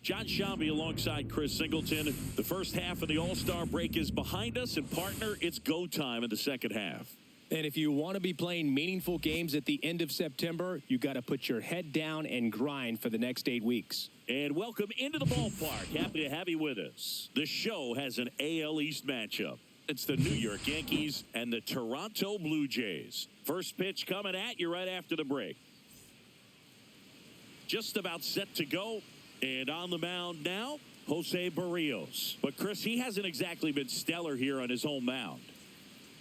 John Shambi alongside Chris Singleton. The first half of the All-Star break is behind us, and partner, it's go time in the second half. And if you want to be playing meaningful games at the end of September, you got to put your head down and grind for the next 8 weeks. And welcome into the ballpark. Happy to have you with us. The show has an AL East matchup. It's the New York Yankees and the Toronto Blue Jays. First pitch coming at you right after the break. Just about set to go. And on the mound now, Jose Barrios. But, Chris, he hasn't exactly been stellar here on his home mound.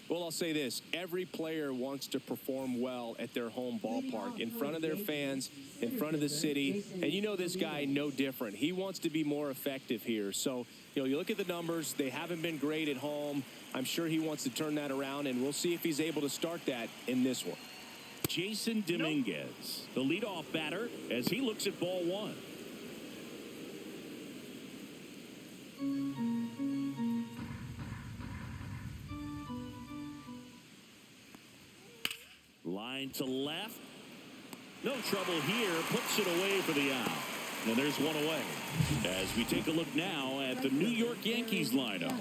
Well, I'll say this. Every player wants to perform well at their home ballpark, in front of their fans, in front of the city. And you know this guy no different. He wants to be more effective here. So, you look at the numbers. They haven't been great at home. I'm sure he wants to turn that around, and we'll see if he's able to start that in this one. Jason Dominguez, the leadoff batter, as he looks at ball one. Line to left. No trouble here. Puts it away for the out. And there's one away. As we take a look now at the New York Yankees lineup.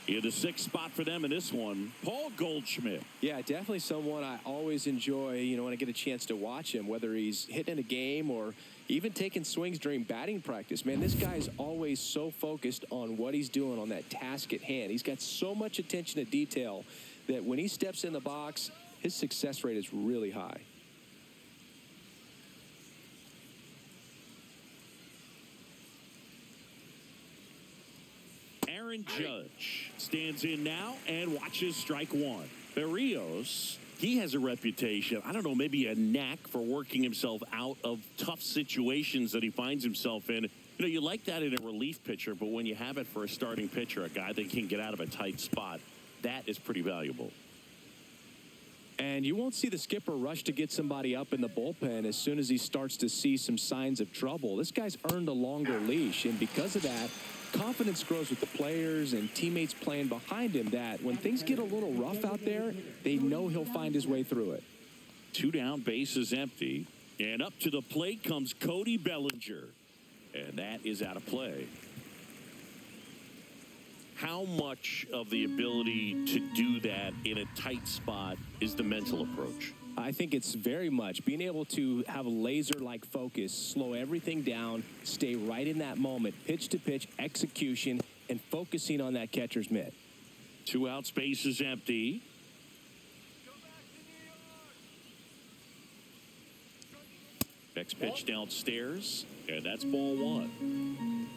In the sixth spot for them in this one, Paul Goldschmidt. Yeah, definitely someone I always enjoy, when I get a chance to watch him, whether he's hitting in a game or even taking swings during batting practice. Man, this guy is always so focused on what he's doing on that task at hand. He's got so much attention to detail that when he steps in the box, his success rate is really high. Aaron Judge stands in now and watches strike one. Barrios, he has a reputation, I don't know, maybe a knack for working himself out of tough situations that he finds himself in. You like that in a relief pitcher, but when you have it for a starting pitcher, a guy that can get out of a tight spot, that is pretty valuable. And you won't see the skipper rush to get somebody up in the bullpen as soon as he starts to see some signs of trouble. This guy's earned a longer leash, and because of that, confidence grows with the players and teammates playing behind him that when things get a little rough out there, they know he'll find his way through it. 2 down, bases empty. And up to the plate comes Cody Bellinger. And that is out of play. How much of the ability to do that in a tight spot is the mental approach? I think it's very much being able to have a laser-like focus, slow everything down, stay right in that moment, pitch-to-pitch execution, and focusing on that catcher's mitt. 2 outs, bases empty. Next pitch downstairs, and that's ball one.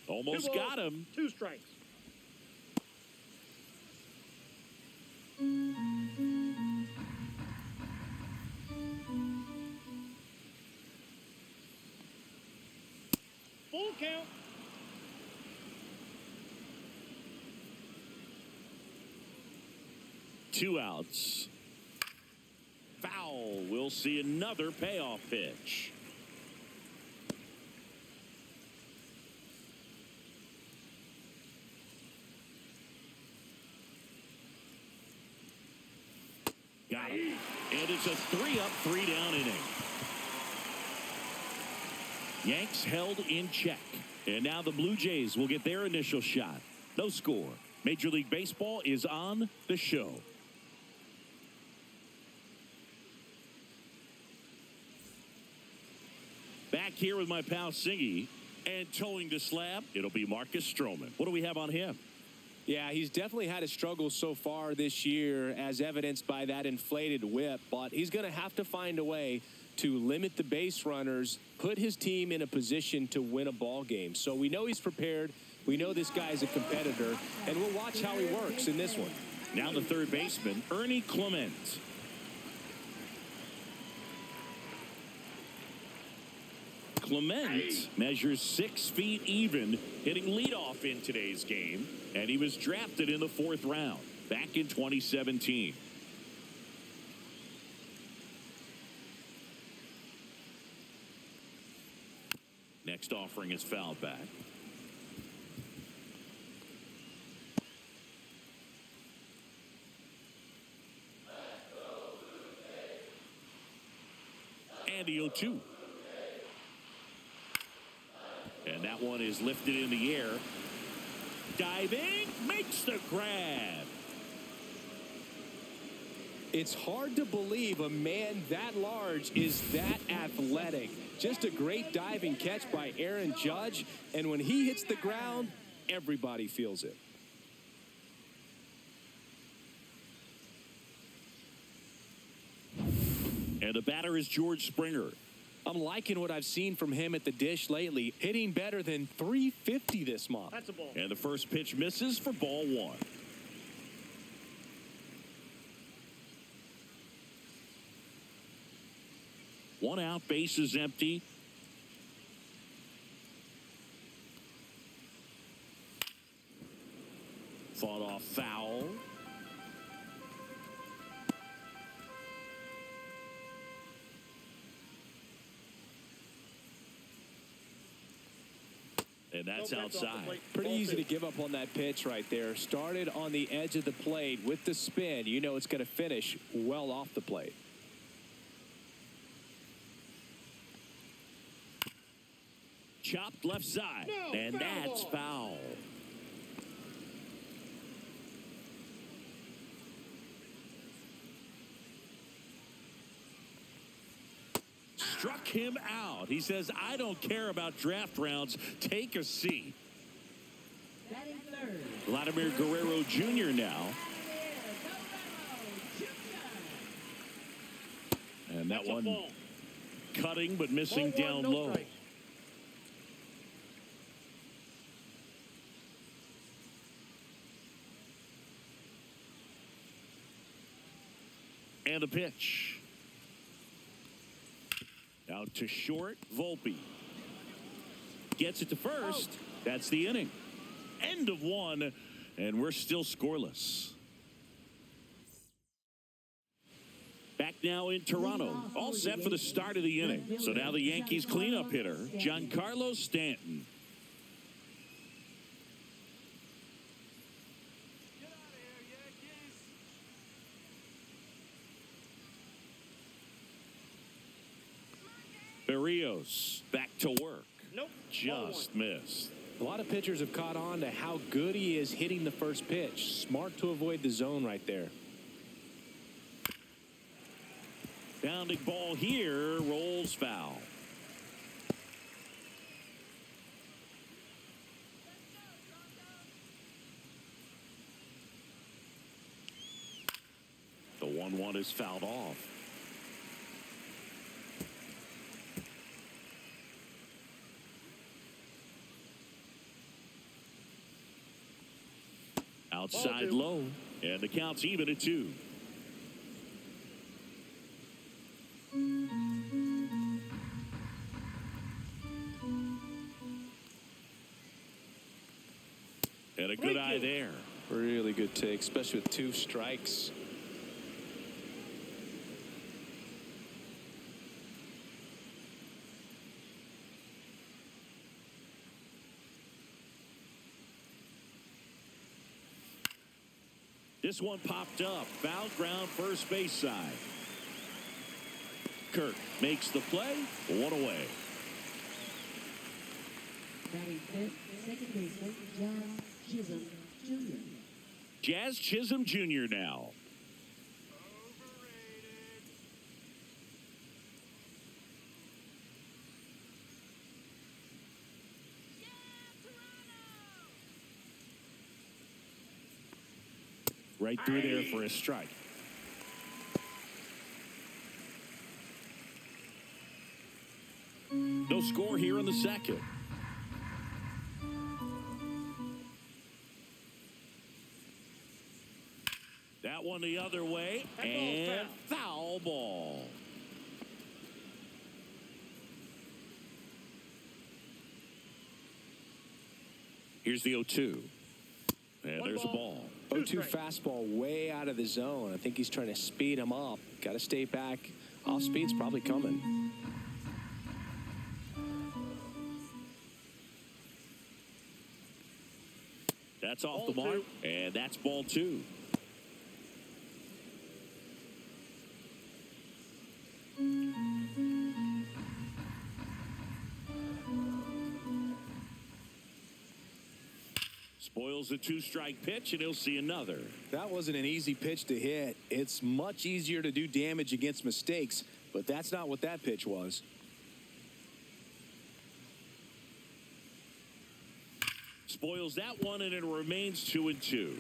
Almost got him. 2 strikes. Full count. Two outs. Foul. We'll see another payoff pitch. Got him. And it's a 3-up, 3-down inning. Yanks held in check. And now the Blue Jays will get their initial shot. No score. Major League Baseball is on the show. Back here with my pal Singy. And towing the slab, it'll be Marcus Stroman. What do we have on him? Yeah, he's definitely had his struggles so far this year, as evidenced by that inflated whip. But he's going to have to find a way to limit the base runners, put his team in a position to win a ball game. So we know he's prepared. We know this guy's a competitor, and we'll watch how he works in this one. Now the third baseman, Ernie Clement. Clement measures 6 feet even, hitting leadoff in today's game, and he was drafted in the 4th round back in 2017. Next offering is fouled back. the 0-2. And that one is lifted in the air. Diving, makes the grab. It's hard to believe a man that large is that athletic. Just a great diving catch by Aaron Judge. And when he hits the ground, everybody feels it. And the batter is George Springer. I'm liking what I've seen from him at the dish lately, hitting better than .350 this month. That's a ball. And the first pitch misses for ball one. One out, base is empty. Fought off foul. And that's outside. Pretty easy to give up on that pitch right there. Started on the edge of the plate with the spin. You know it's going to finish well off the plate. Chopped left side. No, and that's ball. foul. Struck him out. He says, I don't care about draft rounds. Take a seat. Vladimir Guerrero Jr. now. And that one cutting but missing down low. And a pitch. Out to short, Volpe. Gets it to first. That's the inning. End of one, and we're still scoreless. Back now in Toronto. All set for the start of the inning. So now the Yankees cleanup hitter, Giancarlo Stanton. Berrios back to work. Nope. Just missed. A lot of pitchers have caught on to how good he is hitting the first pitch. Smart to avoid the zone right there. Bounding ball here, rolls foul. The 1-1 is fouled off. Outside low, and the count's even at 2. And a good eye there. Really good take, especially with 2 strikes. This one popped up. Foul ground, first base side. Kirk makes the play. 1 away. Batting fifth, second baseman, Jazz Chisholm Jr. Jazz Chisholm Jr. now. Right through there for a strike. No score here in the second. That one the other way, and foul ball. Here's the 0-2. And there's a ball. 0-2 fastball way out of the zone. I think he's trying to speed him up. Got to stay back. Off speed's probably coming. That's off the mark, and that's ball 2. Spoils a two-strike pitch, and he'll see another. That wasn't an easy pitch to hit. It's much easier to do damage against mistakes, but that's not what that pitch was. Spoils that one, and it remains 2-2.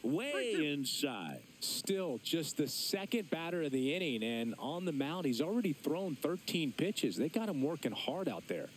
Way inside. Still just the second batter of the inning, and on the mound, he's already thrown 13 pitches. They got him working hard out there.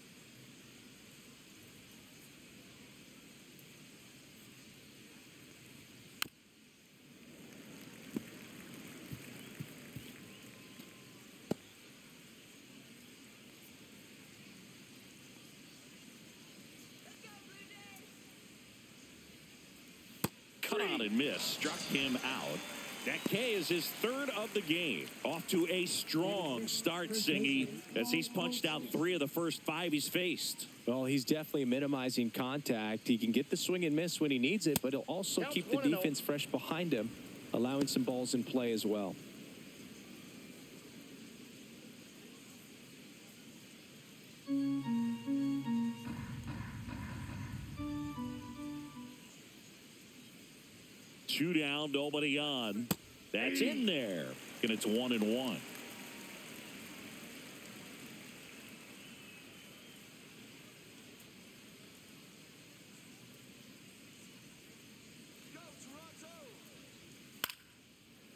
Cut on and miss. Struck him out. That K is his third of the game. Off to a strong start, Singy, as he's punched out 3 of the first 5 he's faced. Well, he's definitely minimizing contact. He can get the swing and miss when he needs it, but he'll also keep the defense fresh behind him, allowing some balls in play as well. Two down, nobody on. That's in there. And it's 1-1.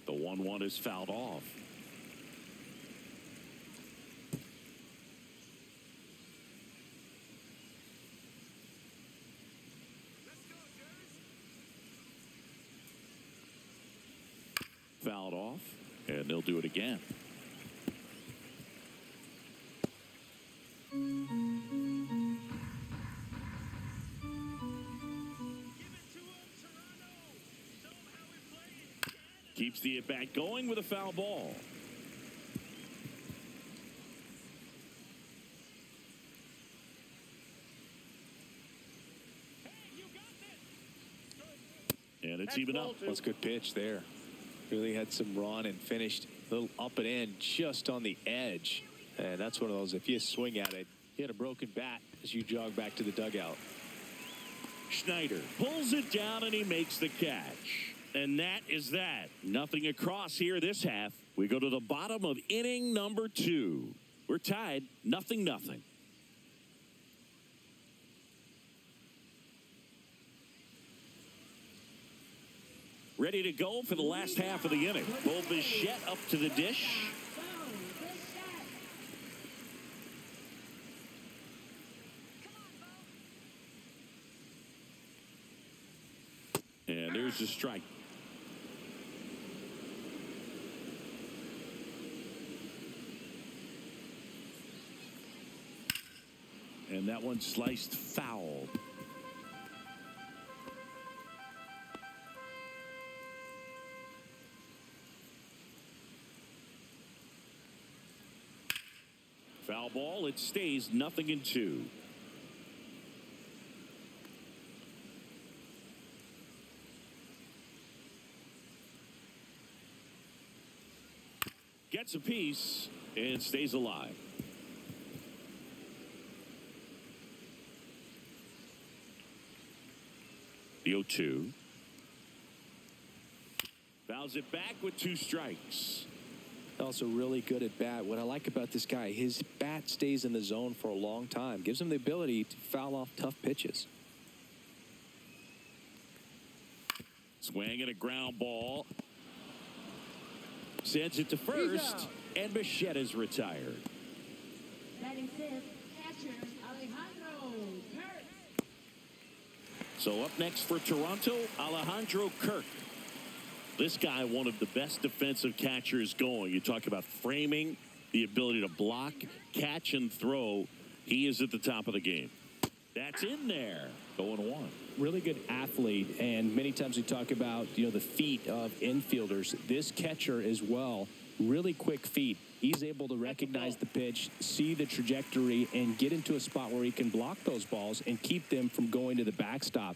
The 1-1 is fouled off. Fouled off, and they'll do it again. Keeps the at-bat going with a foul ball. And it's even up. That's a good pitch there. Really had some run and finished a little up and in just on the edge. And that's one of those, if you swing at it, you had a broken bat as you jog back to the dugout. Schneider pulls it down, and he makes the catch. And that is that. Nothing across here this half. We go to the bottom of inning number 2. We're tied 0-0. Ready to go for the last half of the inning. Bo Bichette up to the dish. And there's the strike. And that one sliced foul. Foul ball. It stays 0-2. Gets a piece and stays alive. The 0-2. Fouls it back with 2 strikes. Also really good at bat. What I like about this guy, his bat stays in the zone for a long time. Gives him the ability to foul off tough pitches. Swing and a ground ball. Sends it to first, and Bichette is retired. Batting fifth, catcher Alejandro Kirk. So up next for Toronto, Alejandro Kirk. This guy, one of the best defensive catchers going. You talk about framing, the ability to block, catch, and throw. He is at the top of the game. That's in there. 0-1. Really good athlete, and many times we talk about, the feet of infielders. This catcher as well, really quick feet. He's able to recognize the pitch, see the trajectory, and get into a spot where he can block those balls and keep them from going to the backstop.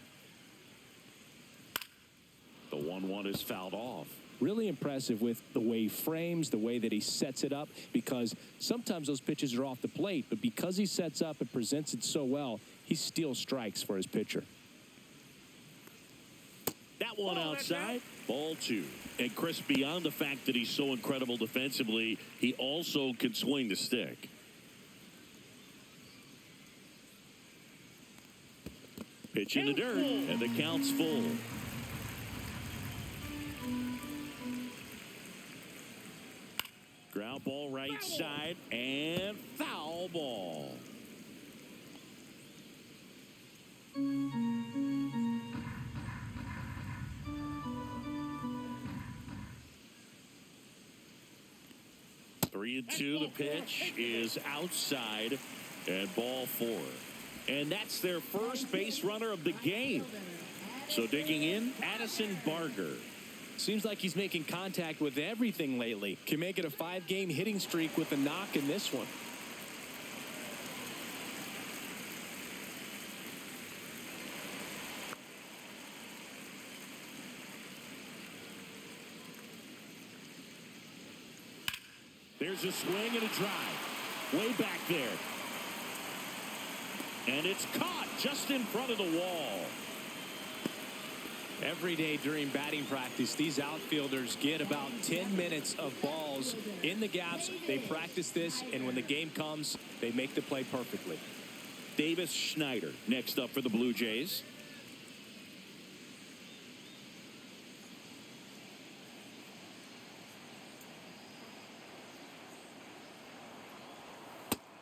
The 1-1 is fouled off. Really impressive with the way he frames, the way that he sets it up, because sometimes those pitches are off the plate, but because he sets up and presents it so well, he steals strikes for his pitcher. That one outside. Ball 2. And Chris, beyond the fact that he's so incredible defensively, he also can swing the stick. Pitch in the dirt, and the count's full. Ground ball right side, and foul ball. Three and two. The pitch is outside, and ball 4. And that's their first base runner of the game. So digging in, Addison Barger. Seems like he's making contact with everything lately. Can make it a 5-game hitting streak with a knock in this one. There's a swing and a drive. Way back there. And it's caught just in front of the wall. Every day during batting practice, these outfielders get about 10 minutes of balls in the gaps. They practice this, and when the game comes, they make the play perfectly. Davis Schneider next up for the Blue Jays.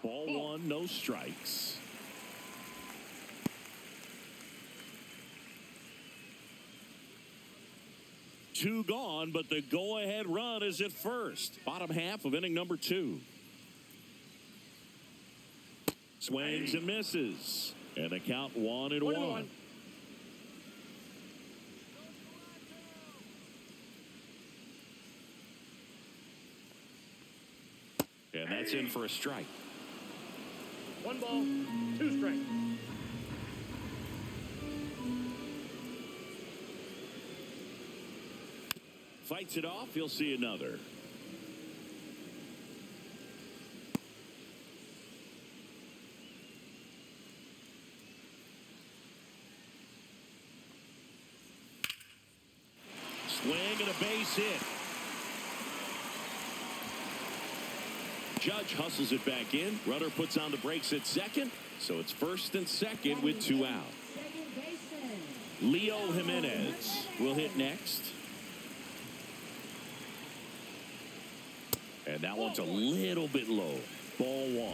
Ball 1, no strikes. Two gone, but the go-ahead run is at first. Bottom half of inning number 2. Swings and misses. And the count 1-1. And that's in for a strike. 1 ball, 2 strikes. Fights it off. He'll see another. Swing and a base hit. Judge hustles it back in. Runner puts on the brakes at second. So it's first and second with 2 out. Leo Jimenez will hit next. And that one's a little bit low. Ball 1.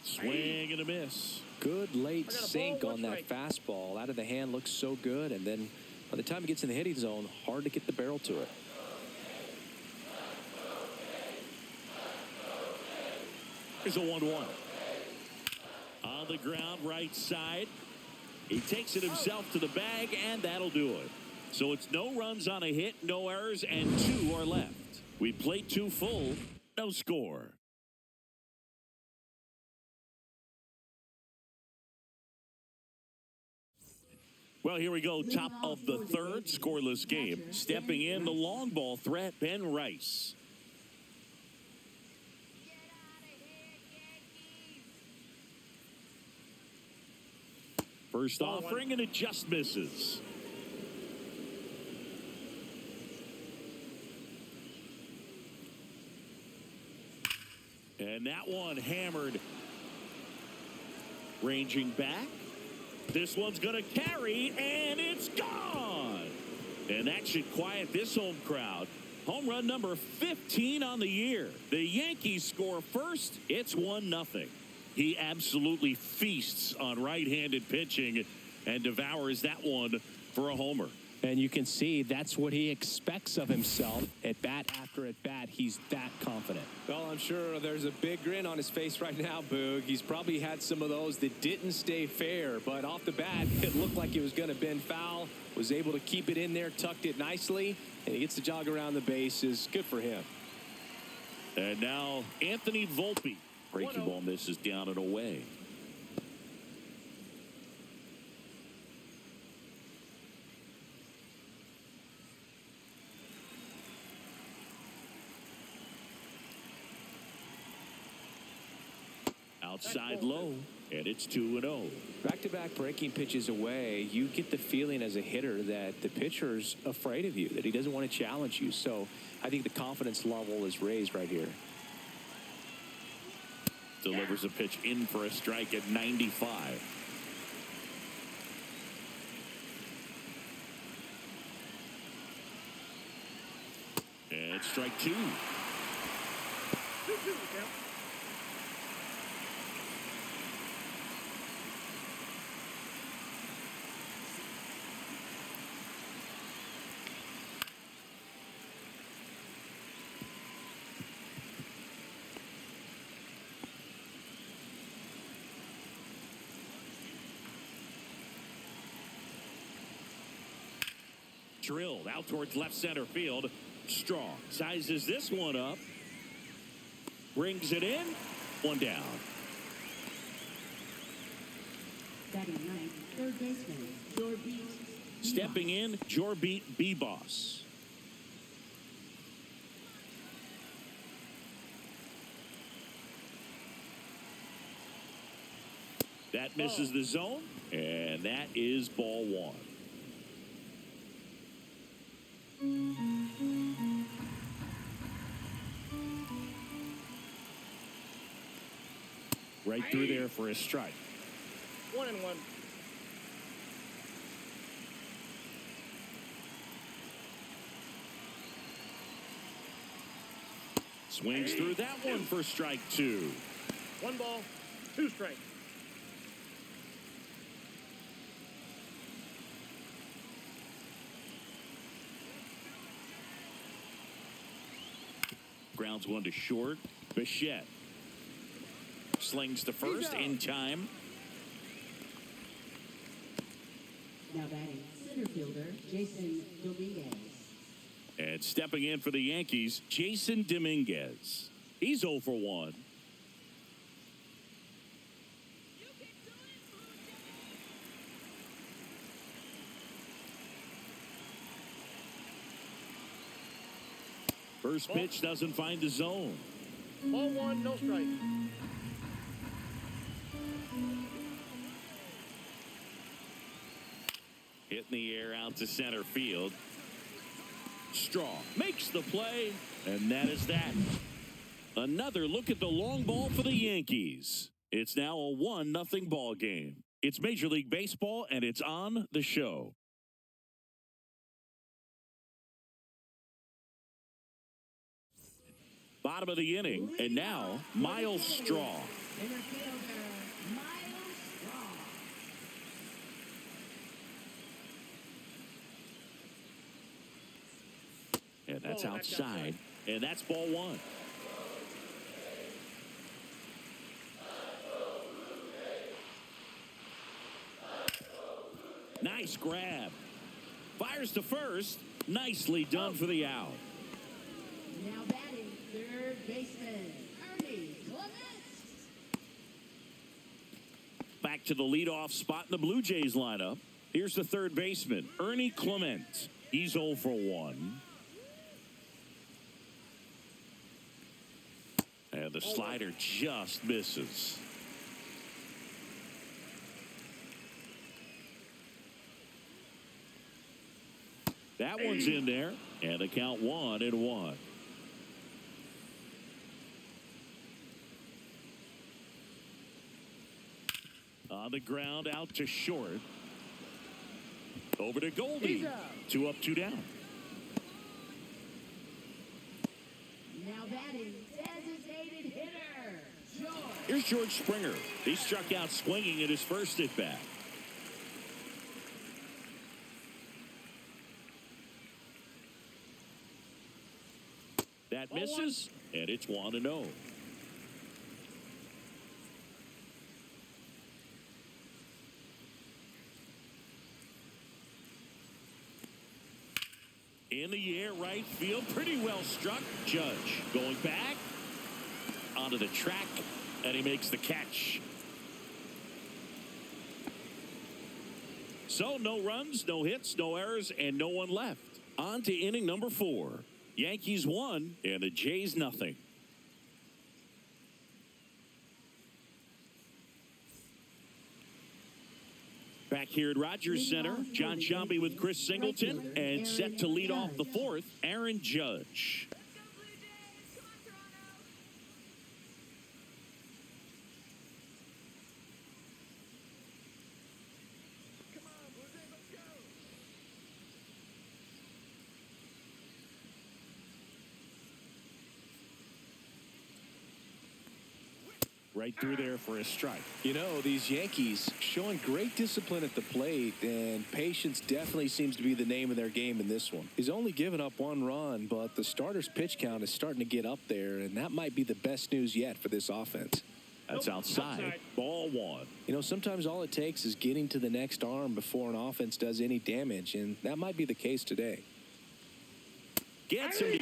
Swing and a miss. Good late sink on that fastball. Out of the hand, looks so good. And then by the time it gets in the hitting zone, hard to get the barrel to it. Here's a 1-1. On the ground, right side. He takes it himself to the bag, and that'll do it. So it's no runs on a hit, no errors, and 2 are left. We played 2 full, no score. Well, here we go. Top of the 3rd, scoreless game. Stepping in, the long ball threat, Ben Rice. First offering, and it just misses. And that one hammered. Ranging back. This one's going to carry, and it's gone. And that should quiet this home crowd. Home run number 15 on the year. The Yankees score first. It's 1-0. He absolutely feasts on right-handed pitching and devours that one for a homer. And you can see that's what he expects of himself at bat after at bat. He's that confident. Well, I'm sure there's a big grin on his face right now, Boog. He's probably had some of those that didn't stay fair, but off the bat, it looked like it was going to bend foul. Was able to keep it in there, tucked it nicely, and he gets the jog around the bases. Good for him. And now Anthony Volpe. Breaking ball misses down and away. Outside low, and it's 2-0. Back-to-back breaking pitches away, you get the feeling as a hitter that the pitcher's afraid of you, that he doesn't want to challenge you. So I think the confidence level is raised right here. Delivers a pitch in for a strike at 95. And strike 2. 2-2 count. Drilled out towards left center field. Strong sizes this one up. Brings it in. One down. Batting ninth, third baseman, Jorbeat. Stepping in, Jorbeat B-Boss. That misses the zone, and that is ball 1. Right through there for a strike. 1-1. Swings through that one for strike 2. 1 ball, 2 strikes. Grounds one to short. Bichette slings to first in time. Now batting center fielder, Jason Dominguez. And stepping in for the Yankees, Jason Dominguez. He's 0 for 1. First pitch doesn't find the zone. Ball 1, no strike. Hitting the air out to center field. Strong makes the play, and that is that. Another look at the long ball for the Yankees. It's now a 1-0 ball game. It's Major League Baseball, and it's on the show. Bottom of the inning, and now Miles Straw. Center fielder, Miles Straw. And that's outside, and that's ball 1. Nice grab. Fires to first. Nicely done for the out. Now batting third baseman, Ernie Clement. Back to the leadoff spot in the Blue Jays lineup. Here's the third baseman, Ernie Clement. He's 0 for 1. And the slider just misses. That one's in there, and the count 1-1. On the ground, out to short. Over to Goldie. 2 up, 2 down. Now batting designated hitter, George. Here's George Springer. He struck out swinging at his first at bat. That misses, and it's 1-0. In the air, right field, pretty well struck. Judge going back onto the track, and he makes the catch. So no runs, no hits, no errors, and no one left. On to inning number 4. Yankees 1 and the Jays nothing. Back here at Rogers Center, John Sciambi with Chris Singleton, and set to lead off the 4th, Aaron Judge. Right through there for a strike. You know, these Yankees showing great discipline at the plate, and patience definitely seems to be the name of their game in this one. He's only given up 1 run, but the starter's pitch count is starting to get up there, and that might be the best news yet for this offense. That's outside. Ball 1. You know, sometimes all it takes is getting to the next arm before an offense does any damage, and that might be the case today. Gets him.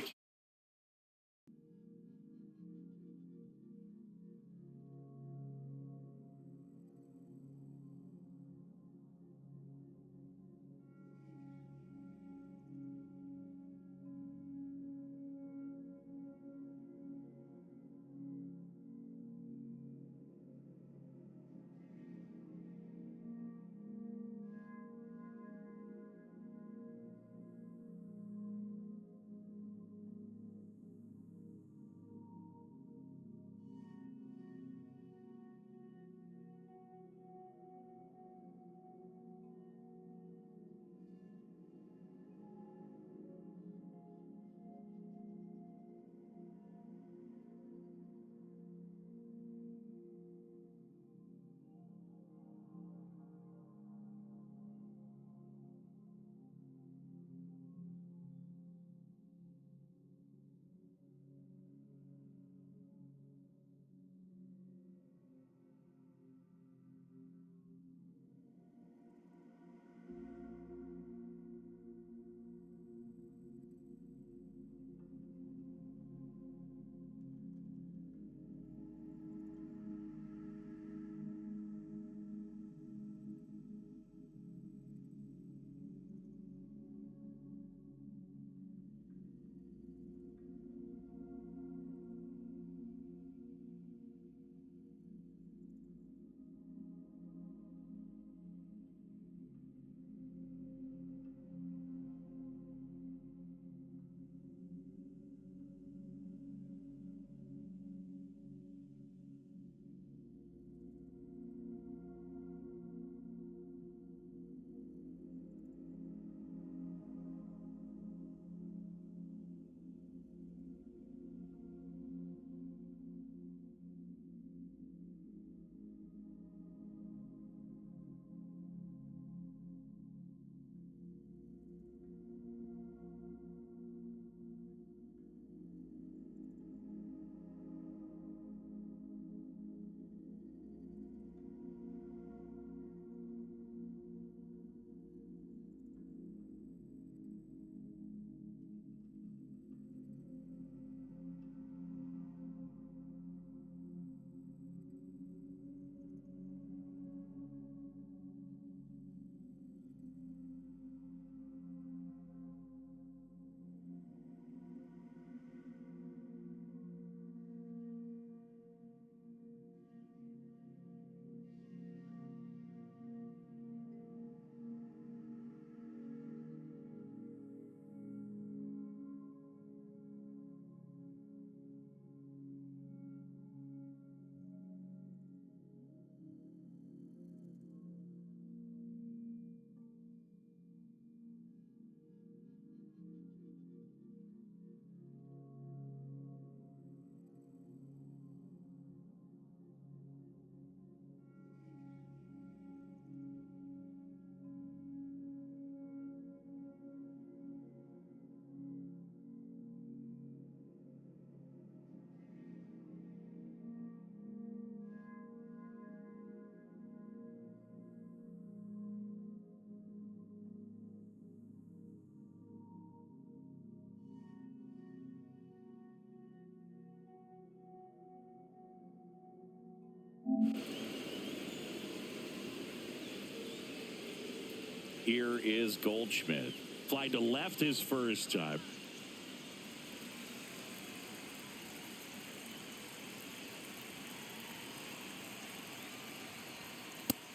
Here is Goldschmidt. Fly to left his first time.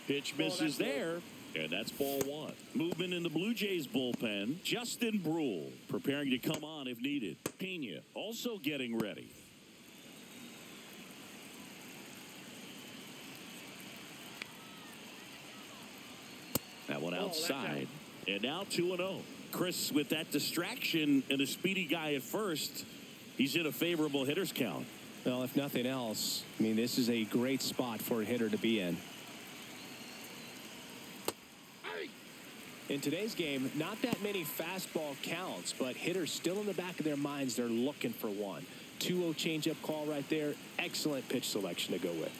Pitch misses there, and that's ball one. Movement in the Blue Jays bullpen. Justin Brule preparing to come on if needed. Pena also getting ready. That one outside. And now 2-0. Chris, with that distraction and a speedy guy at first, he's in a favorable hitter's count. Well, if nothing else, I mean, this is a great spot for a hitter to be in. In today's game, not that many fastball counts, but hitters still in the back of their minds, they're looking for one. 2-0 changeup call right there. Excellent pitch selection to go with.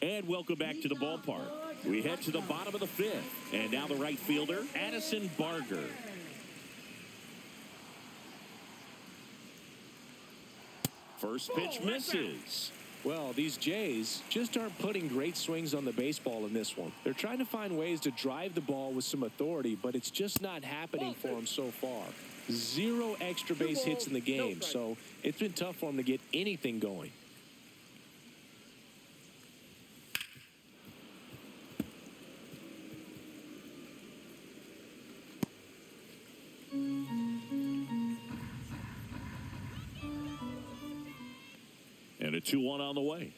And welcome back to the ballpark. We head to the bottom of the fifth. And now the right fielder, Addison Barger. First pitch misses. Well, these Jays just aren't putting great swings on the baseball in this one. They're trying to find ways to drive the ball with some authority, but it's just not happening for them so far. 0 extra base hits in the game, so it's been tough for them to get anything going. And a 2-1 on the way.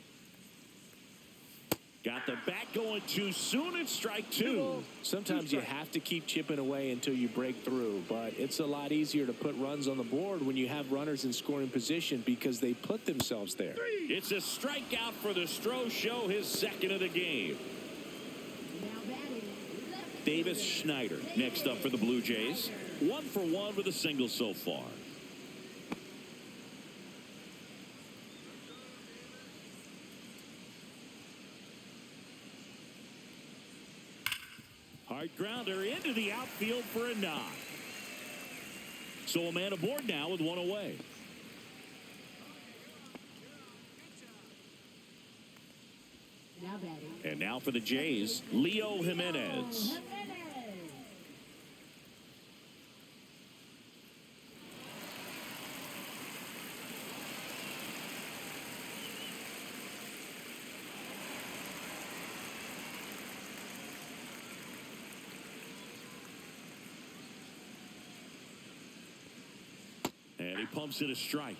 Got the bat going too soon. It's strike 2. Sometimes you have to keep chipping away until you break through, but it's a lot easier to put runs on the board when you have runners in scoring position because they put themselves there. It's a strikeout for the Stroh Show, his second of the game. Davis Schneider next up for the Blue Jays. 1 for 1 with a single so far. Hard grounder into the outfield for a knock. So a man aboard now with 1 away. Now batting. And now for the Jays, Leo Jimenez. And he pumps it a strike.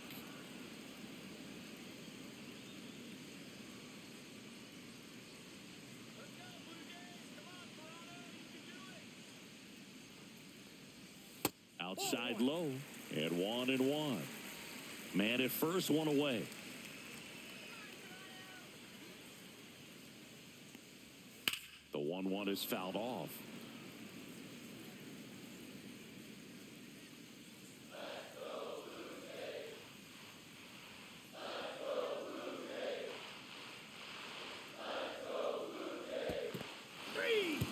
Outside low, and 1-1. Man at first, 1 away. The 1-1 is fouled off.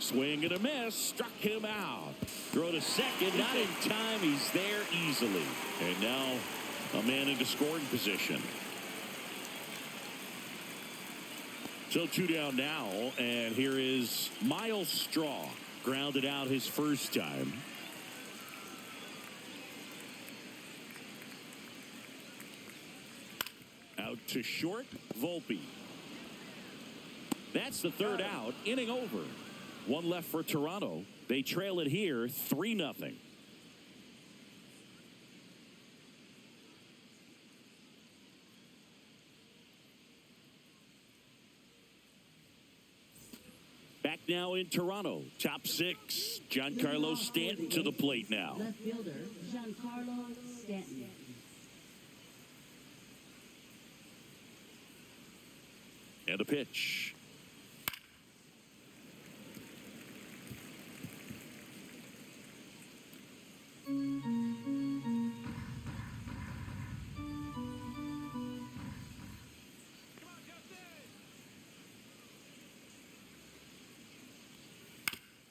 Swing and a miss, struck him out. Throw to second, not in time. He's there easily. And now a man into scoring position. So 2 down now, and here is Miles Straw. Grounded out his first time. Out to short, Volpe. That's the third out, inning over. 1 left for Toronto. They trail it here 3-0. Back now in Toronto. Top 6. Giancarlo Stanton to the plate now. Left fielder, Giancarlo Stanton. And the pitch.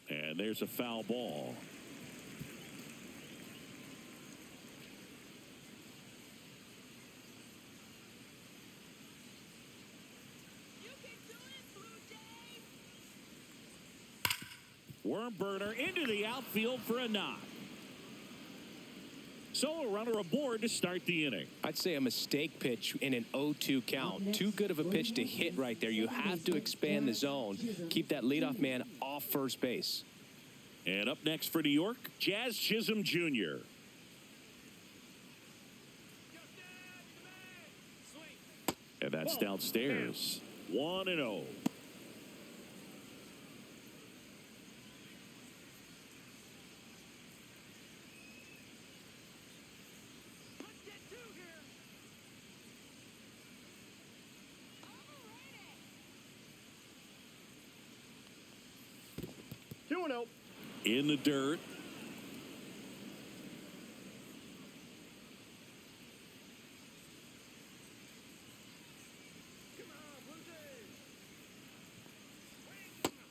And there's a foul ball. Worm burner into the outfield for a knock. So a runner aboard to start the inning. I'd say a mistake pitch in an 0-2 count. Too good of a pitch to hit right there. You have to expand the zone. Keep that leadoff man off first base. And up next for New York, Jazz Chisholm Jr. And that's downstairs. 1-0. In the dirt.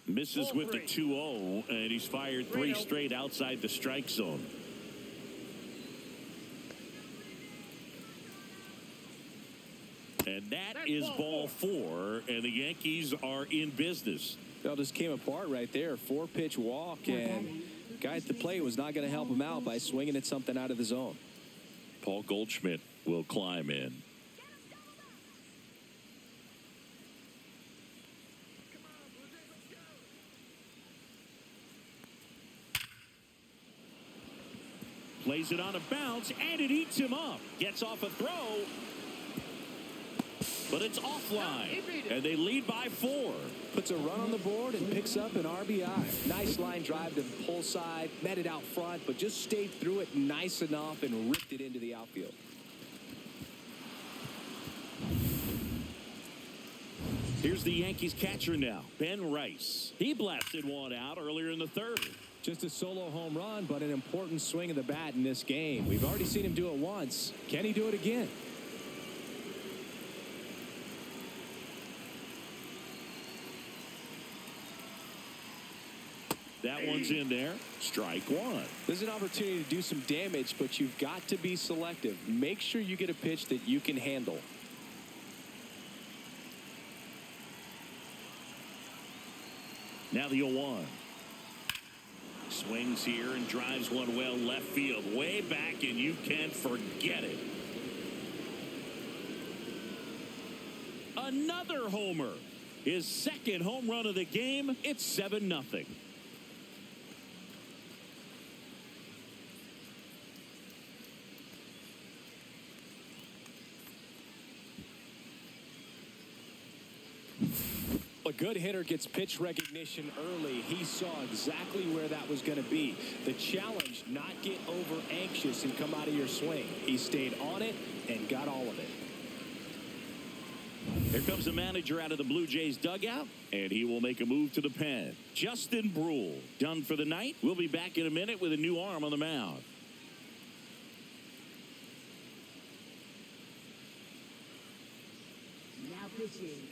Misses Ball with the 2-0, and he's fired 3 3-0. straight outside the strike zone. And that is ball 4, and the Yankees are in business. That just came apart right there. 4-pitch walk, and guy at the plate was not going to help him out by swinging at something out of the zone. Paul Goldschmidt will climb in. Plays it on a bounce, and it eats him up. Gets off a throw, but it's offline, and they lead by 4. Puts a run on the board and picks up an RBI. Nice line drive to the pull side, met it out front, but just stayed through it nice enough and ripped it into the outfield. Here's the Yankees catcher now, Ben Rice. He blasted one out earlier in the 3rd. Just a solo home run, but an important swing of the bat in this game. We've already seen him do it once. Can he do it again? That one's in there. Strike 1. There's an opportunity to do some damage, but you've got to be selective. Make sure you get a pitch that you can handle. Now the 0-1. Swings here and drives one well left field. Way back, and you can't forget it. Another homer. His 2nd home run of the game. It's 7-0. A good hitter gets pitch recognition early. He saw exactly where that was going to be. The challenge, not get over anxious and come out of your swing. He stayed on it and got all of it. Here comes the manager out of the Blue Jays dugout, and he will make a move to the pen. Justin Brule, done for the night. We'll be back in a minute with a new arm on the mound.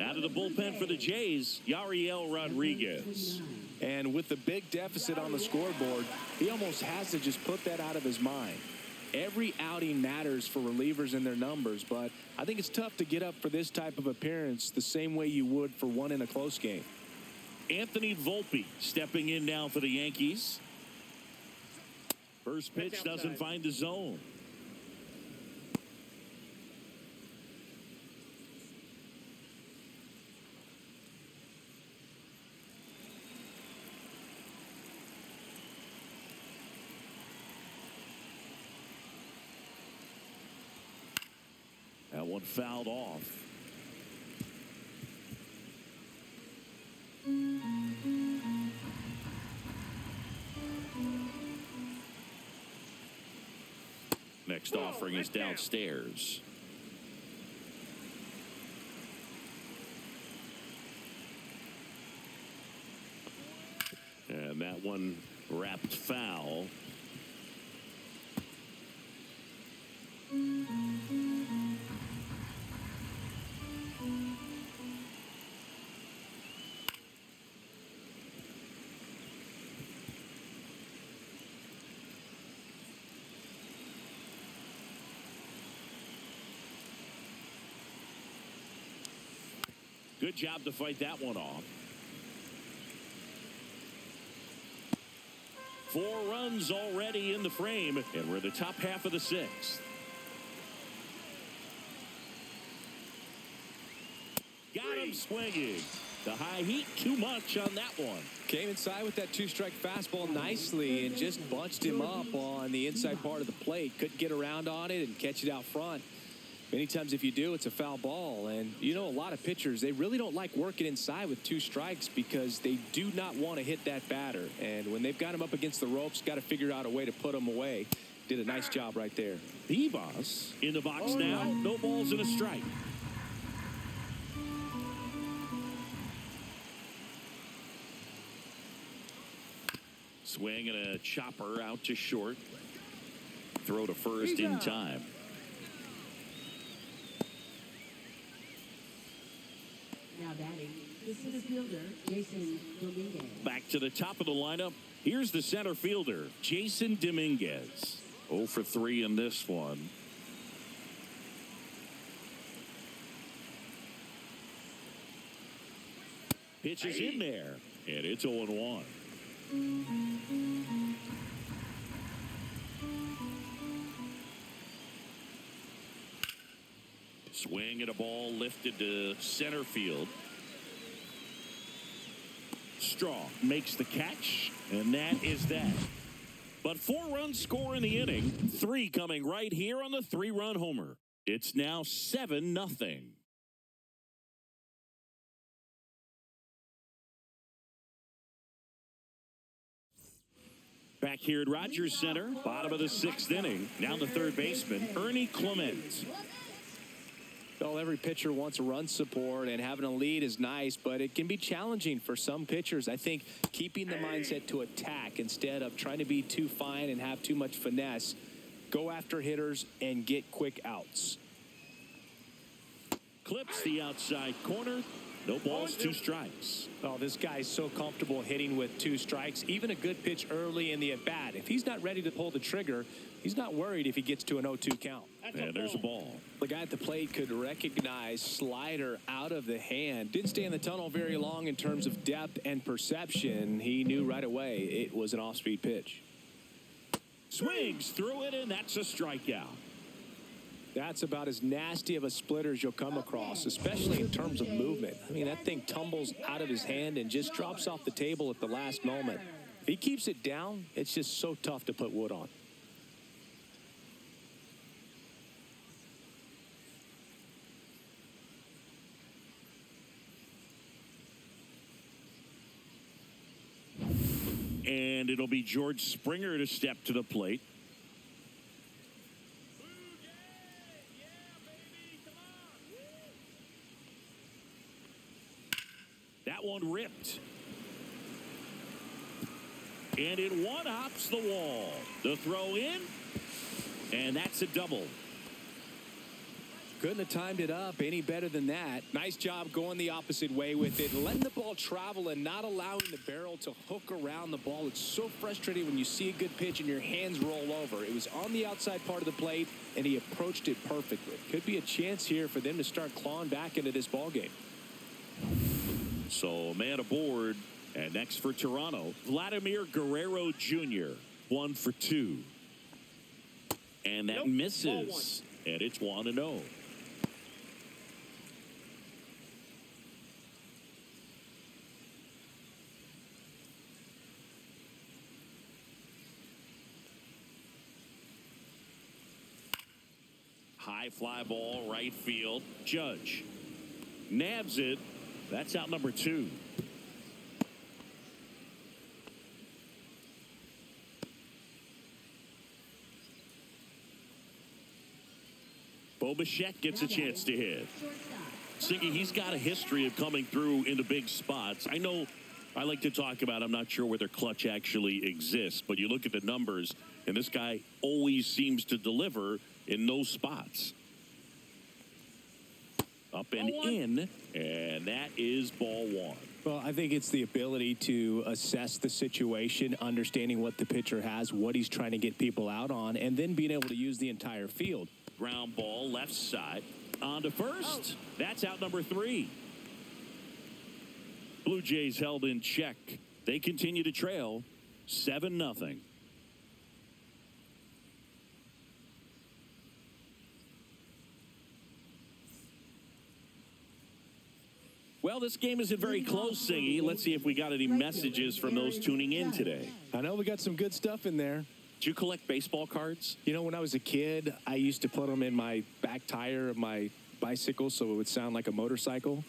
Out of the bullpen for the Jays, Yariel Rodriguez. And with the big deficit on the scoreboard, he almost has to just put that out of his mind. Every outing matters for relievers and their numbers, but I think it's tough to get up for this type of appearance the same way you would for one in a close game. Anthony Volpe stepping in now for the Yankees. First pitch doesn't find the zone. That one fouled off. Next offering is downstairs. And that one wrapped foul. Good job to fight that one off. 4 runs already in the frame, and we're in the top half of the 6th. Got him swinging. The high heat, too much on that one. Came inside with that 2-strike fastball nicely and just bunched him up on the inside part of the plate. Couldn't get around on it and catch it out front. Many times if you do, it's a foul ball. And you know, a lot of pitchers, they really don't like working inside with 2 strikes because they do not want to hit that batter. And when they've got him up against the ropes, got to figure out a way to put him away. Did a nice job right there. Bebas in the box now. No balls and a strike. Swing and a chopper out to short. Throw to first in time. Now batting The center fielder, Jason Dominguez. Back to the top of the lineup. Here's the center fielder, Jason Dominguez. 0 for 3 in this one. Pitch is in there, and it's 0-1. Swing at a ball lifted to center field. Strong makes the catch, and that is that. But 4 runs score in the inning, 3 coming right here on the 3-run homer. It's now 7-0. Back here at Rogers Center, bottom of the 6th inning. Now the third baseman, Ernie Clement. Well, every pitcher wants run support, and having a lead is nice, but it can be challenging for some pitchers. I think keeping the mindset to attack instead of trying to be too fine and have too much finesse, go after hitters and get quick outs. Clips the outside corner. No balls, 2 strikes. Oh, this guy's so comfortable hitting with 2 strikes. Even a good pitch early in the at-bat. If he's not ready to pull the trigger, he's not worried if he gets to an 0-2 count. And there's a ball. The guy at the plate could recognize slider out of the hand. Didn't stay in the tunnel very long in terms of depth and perception. He knew right away it was an off-speed pitch. Swings through it, and that's a strikeout. That's about as nasty of a splitter as you'll come across, especially in terms of movement. I mean, that thing tumbles out of his hand and just drops off the table at the last moment. If he keeps it down, it's just so tough to put wood on. And it'll be George Springer to step to the plate. That one ripped. And it one-hops the wall. The throw in, and that's a double. Couldn't have timed it up any better than that. Nice job going the opposite way with it, letting the ball travel and not allowing the barrel to hook around the ball. It's so frustrating when you see a good pitch and your hands roll over. It was on the outside part of the plate, and he approached it perfectly. Could be a chance here for them to start clawing back into this ball game. So, man aboard. And next for Toronto, Vladimir Guerrero Jr., 1 for 2. And that misses. And it's 1-0. High fly ball, right field. Judge nabs it. That's out number 2. Bo Bichette gets a chance to hit. Siggy, he's got a history of coming through into big spots. I know I like to talk about, I'm not sure whether clutch actually exists, but you look at the numbers, and this guy always seems to deliver in those spots. Up and in, and that is ball 1. Well, I think it's the ability to assess the situation, understanding what the pitcher has, what he's trying to get people out on, and then being able to use the entire field. Ground ball, left side. On to first. That's out number 3. Blue Jays held in check. They continue to trail 7-0. Well, this game isn't very close, Siggy. Let's see if we got any messages from those tuning in today. I know we got some good stuff in there. Did you collect baseball cards? You know, when I was a kid, I used to put them in my back tire of my bicycle so it would sound like a motorcycle.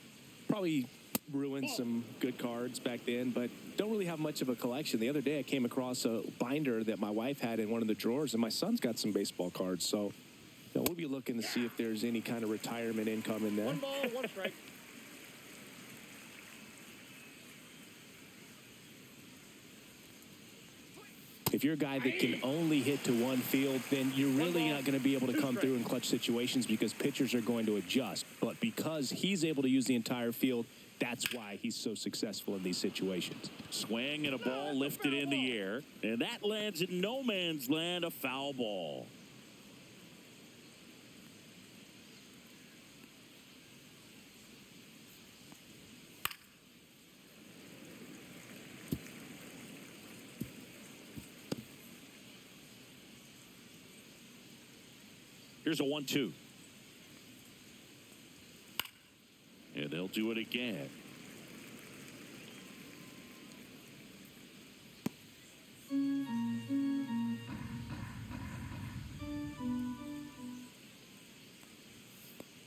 Probably ruined some good cards back then, but don't really have much of a collection. The other day I came across a binder that my wife had in one of the drawers, and my son's got some baseball cards. So we'll be looking to see if there's any kind of retirement income in there. 1 ball, 1 strike. If you're a guy that can only hit to one field, then you're really not going to be able to come through in clutch situations because pitchers are going to adjust. But because he's able to use the entire field, That's why he's so successful in these situations. Swing and a ball lifted in the air. And that lands in no man's land, a foul ball. Here's a 1-2. And they'll do it again.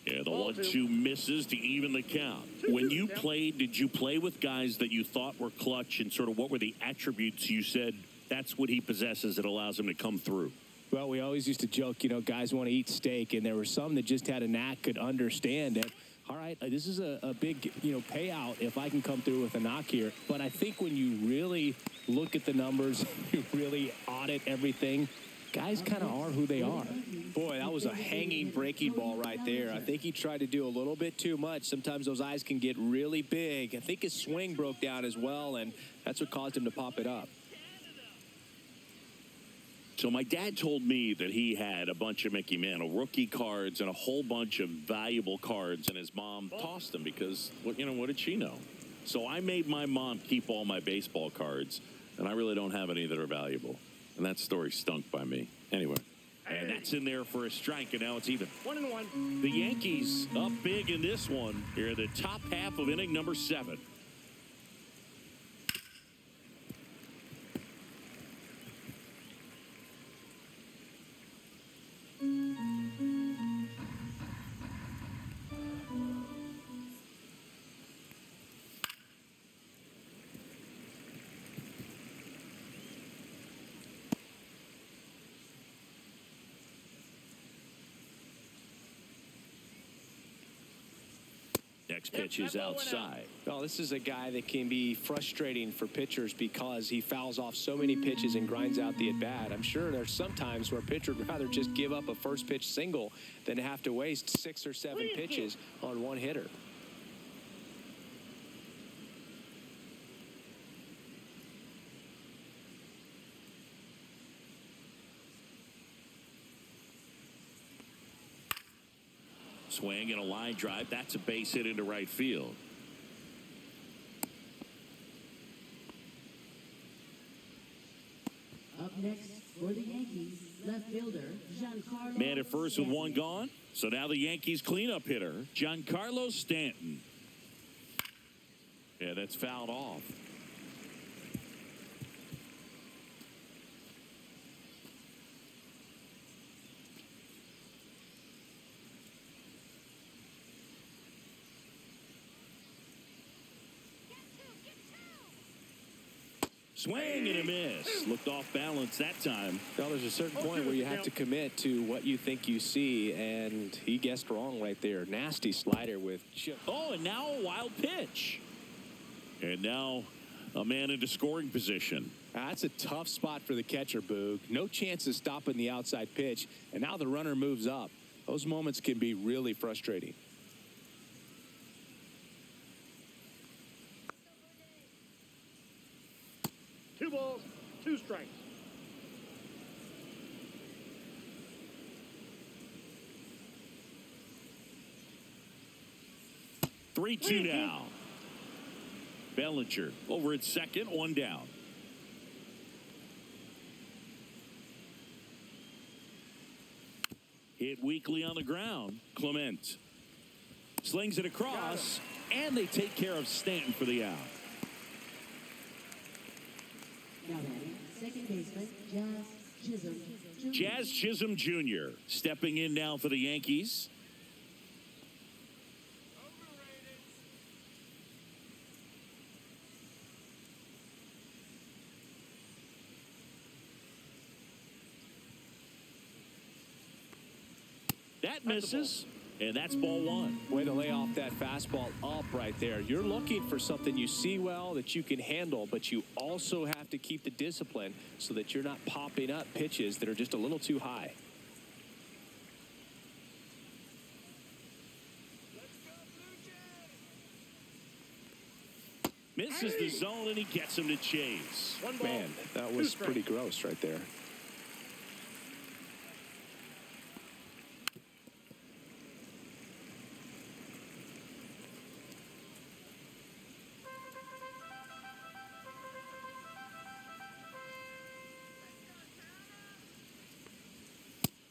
Yeah, the 1-2 misses to even the count. When you played, did you play with guys that you thought were clutch, and sort of what were the attributes you said that's what he possesses that allows him to come through? Well, we always used to joke, you know, guys want to eat steak, and there were some that just had a knack, could understand it. All right, this is a big, you know, payout if I can come through with a knock here. But I think when you really look at the numbers, you really audit everything, guys kind of are who they are. Boy, that was a hanging breaking ball right there. I think he tried to do a little bit too much. Sometimes those eyes can get really big. I think his swing broke down as well, and that's what caused him to pop it up. So my dad told me that he had a bunch of Mickey Mantle rookie cards and a whole bunch of valuable cards, and his mom tossed them because, you know, what did she know? So I made my mom keep all my baseball cards, and I really don't have any that are valuable. And that story stunk by me. Anyway, and that's in there for a strike, and now it's even. 1-1. The Yankees up big in this one. Here, the top half of inning number 7. Next pitch is outside. Well, this is a guy that can be frustrating for pitchers because he fouls off so many pitches and grinds out the at-bat. I'm sure there's some times where a pitcher would rather just give up a first pitch single than to have to waste 6 or 7 pitches on one hitter. Swing and a line drive. That's a base hit into right field. Up next for the Yankees, left fielder Giancarlo. Man at first with one gone. So now the Yankees cleanup hitter, Giancarlo Stanton. Yeah, that's fouled off. Swing and a miss. Looked off balance that time. Well, there's a certain point where you have to commit to what you think you see, and he guessed wrong right there. Nasty slider with chip. Oh, and now a wild pitch. And now a man into scoring position. That's a tough spot for the catcher, Boog. No chance of stopping the outside pitch, and now the runner moves up. Those moments can be really frustrating. Two balls, 2 strikes. Three, 2 now. Bellinger over at second, 1 down. Hit weakly on the ground. Clement slings it across, and they take care of Stanton for the out. Now batting, second baseman Jazz Chisholm Jr. Jazz Chisholm Jr. stepping in now for the Yankees. That misses, and that's ball 1. Way to lay off that fastball up right there. You're looking for something you see well that you can handle, but you also have to keep the discipline so that you're not popping up pitches that are just a little too high. Misses the zone, and he gets him to chase. One ball, Man, that two was strikes. pretty gross right there.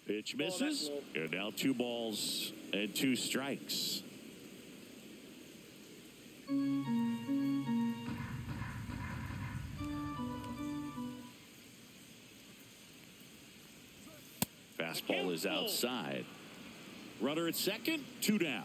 Pitch misses. And now 2 balls and 2 strikes. Fastball is outside. Runner at second, 2 down.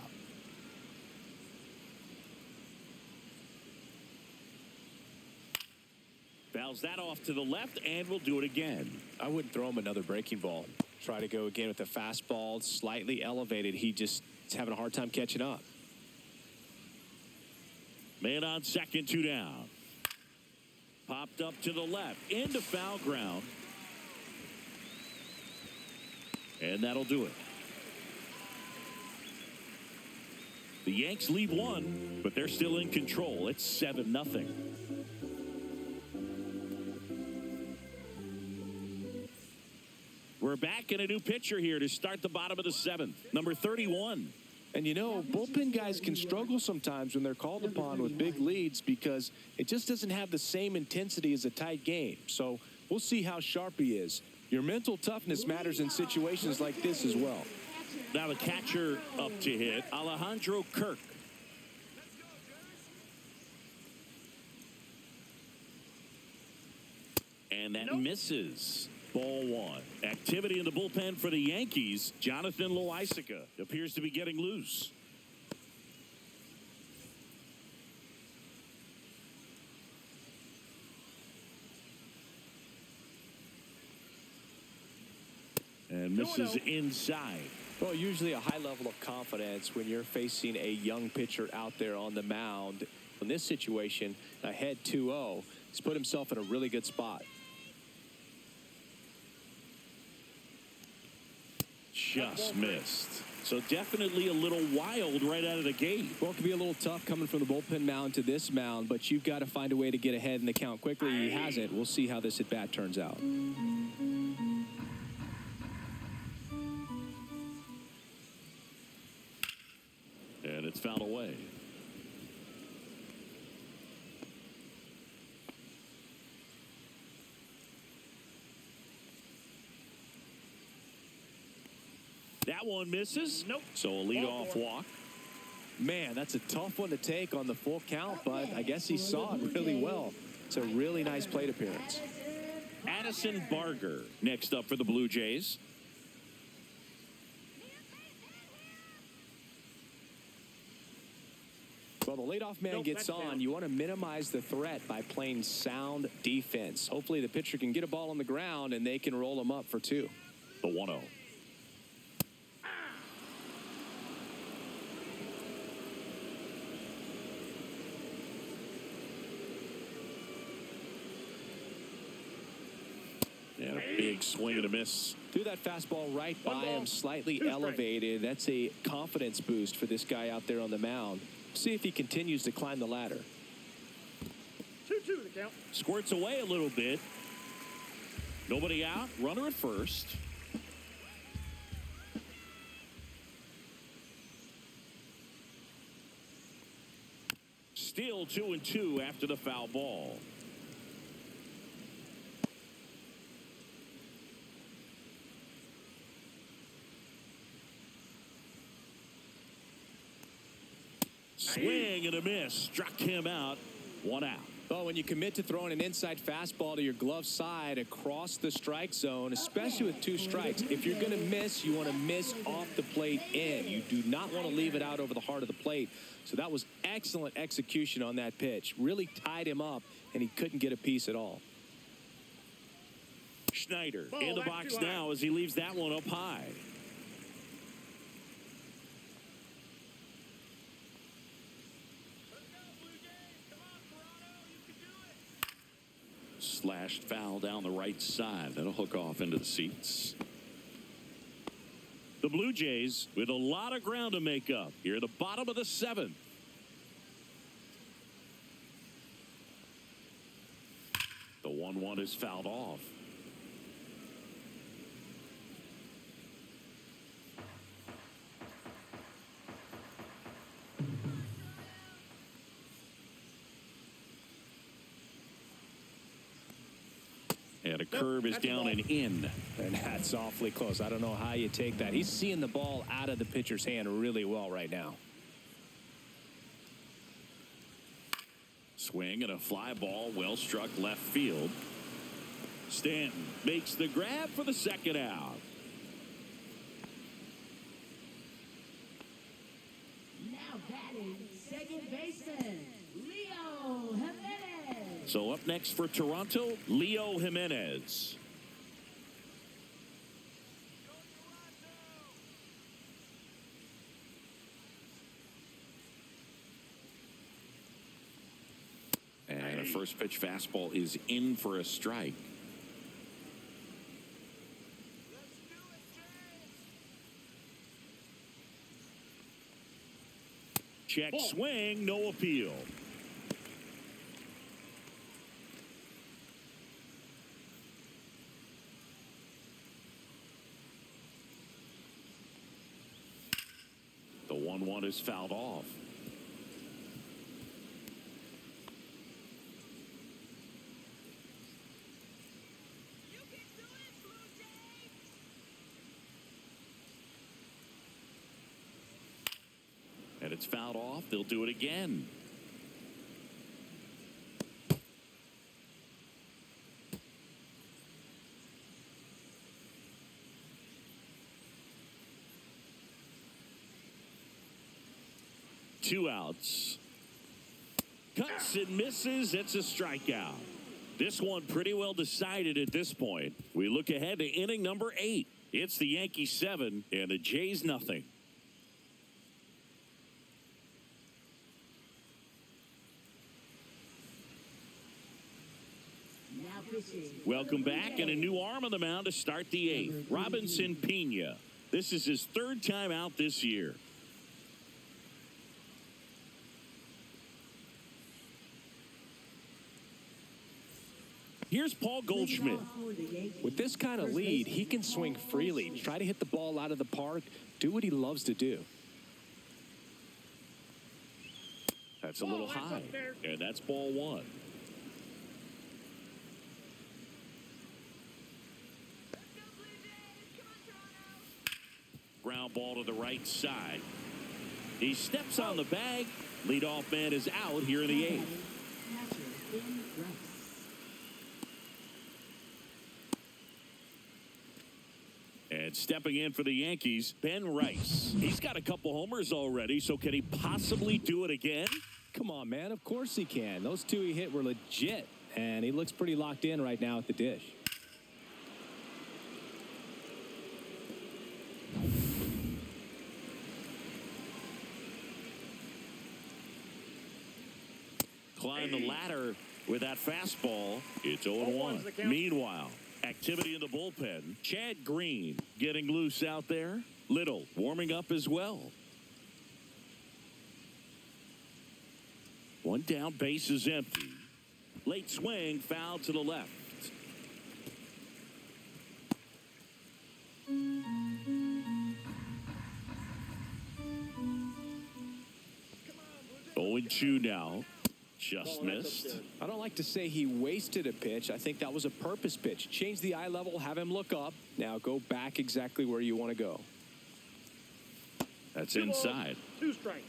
Fouls that off to the left, and we'll do it again. I wouldn't throw him another breaking ball. Try to go again with the fastball, slightly elevated. He just is having a hard time catching up. Man on second, 2 down. Popped up to the left, into foul ground. And that'll do it. The Yanks lead 1, but they're still in control. It's 7-0. We're back in a new pitcher here to start the bottom of the 7th. Number 31. And you know, bullpen guys can struggle sometimes when they're called upon with big leads because it just doesn't have the same intensity as a tight game. So we'll see how sharp he is. Your mental toughness matters in situations like this as well. Now the catcher up to hit, Alejandro Kirk. And that misses. Ball 1. Activity in the bullpen for the Yankees. Jonathan Loaisiga appears to be getting loose. And misses inside. Well, usually a high level of confidence when you're facing a young pitcher out there on the mound. In this situation, ahead 2-0, he's put himself in a really good spot. Just missed. So definitely a little wild right out of the gate. Well, it can be a little tough coming from the bullpen mound to this mound, but you've got to find a way to get ahead in the count quickly. He hasn't. We'll see how this at bat turns out. And it's fouled away. That one misses. Nope. So a leadoff walk. Man, that's a tough one to take on the full count, but I guess he saw it really well. It's a really nice plate appearance. Addison Barger next up for the Blue Jays. Well, the leadoff man gets on. You want to minimize the threat by playing sound defense. Hopefully the pitcher can get a ball on the ground and they can roll him up for 2. The 1-0. And a big swing and a miss. Threw that fastball right by him, slightly elevated. That's a confidence boost for this guy out there on the mound. See if he continues to climb the ladder. 2-2 the count. Squirts away a little bit. Nobody out. Runner at first. Still 2-2 after the foul ball. Swing and a miss. Struck him out. 1 out. Well, when you commit to throwing an inside fastball to your glove side across the strike zone, especially with 2 strikes, if you're going to miss, you want to miss off the plate in. You do not want to leave it out over the heart of the plate. So that was excellent execution on that pitch. Really tied him up, and he couldn't get a piece at all. Schneider in the box now as he leaves that one up high. Slashed foul down the right side. That'll hook off into the seats. The Blue Jays with a lot of ground to make up here at the bottom of the 7th. 1-1 is fouled off. And a curve is down and in. And that's awfully close. I don't know how you take that. He's seeing the ball out of the pitcher's hand really well right now. Swing and a fly ball, well struck left field. Stanton makes the grab for the second out. Now batting, second baseman, Leo Jimenez. So up next for Toronto, Leo Jimenez. And a first pitch fastball is in for a strike. Check swing, no appeal. The 1-1 is fouled off. And it's fouled off. They'll do it again. Two outs. Cuts and misses. It's a strikeout. This one pretty well decided at this point. We look ahead to inning number 8. It's the Yankees 7 and the Jays nothing. Welcome back, and a new arm on the mound to start the 8th. Robinson Pena. This is his 3rd time out this year. Here's Paul Goldschmidt. With this kind of lead, he can swing freely, try to hit the ball out of the park, do what he loves to do. That's a little high, and that's ball 1. Ground ball to the right side. He steps on the bag. Leadoff man is out here in the 8th. And stepping in for the Yankees, Ben Rice. He's got a couple homers already, so can he possibly do it again? Come on, man. Of course he can. Those 2 he hit were legit, and he looks pretty locked in right now at the dish. Climb the ladder with that fastball. It's 0-1. Meanwhile, activity in the bullpen. Chad Green getting loose out there. Little warming up as well. One down, base is empty. Late swing, foul to the left. Oh, 0-2 now. Just missed. I don't like to say he wasted a pitch. I think that was a purpose pitch. Change the eye level, have him look up. Now go back exactly where you want to go. That's inside. 2 strikes.